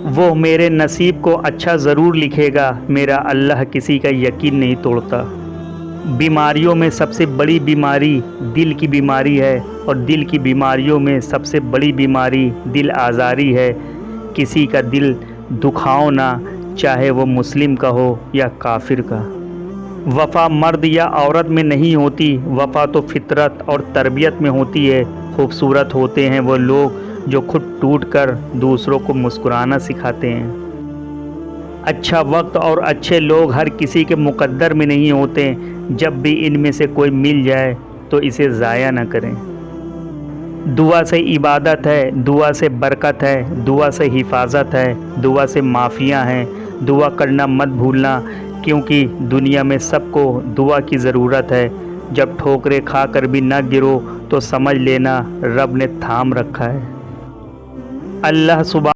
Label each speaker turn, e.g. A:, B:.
A: وہ میرے نصیب کو اچھا ضرور لکھے گا، میرا اللہ کسی کا یقین نہیں توڑتا۔ بیماریوں میں سب سے بڑی بیماری دل کی بیماری ہے، اور دل کی بیماریوں میں سب سے بڑی بیماری دل آزاری ہے۔ کسی کا دل دکھاؤ نہ، چاہے وہ مسلم کا ہو یا کافر کا۔ وفا مرد یا عورت میں نہیں ہوتی، وفا تو فطرت اور تربیت میں ہوتی ہے۔ خوبصورت ہوتے ہیں وہ لوگ جو خود ٹوٹ کر دوسروں کو مسکرانا سکھاتے ہیں۔ اچھا وقت اور اچھے لوگ ہر کسی کے مقدر میں نہیں ہوتے۔ جب بھی ان میں سے کوئی مل جائے تو اسے ضائع نہ کریں۔ دعا سے عبادت ہے، دعا سے برکت ہے، دعا سے حفاظت ہے، دعا سے معافیاں ہیں۔ دعا کرنا مت بھولنا، کیونکہ دنیا میں سب کو دعا کی ضرورت ہے۔ جب ٹھوکریں کھا کر بھی نہ گرو تو سمجھ لینا رب نے تھام رکھا ہے۔ اللہ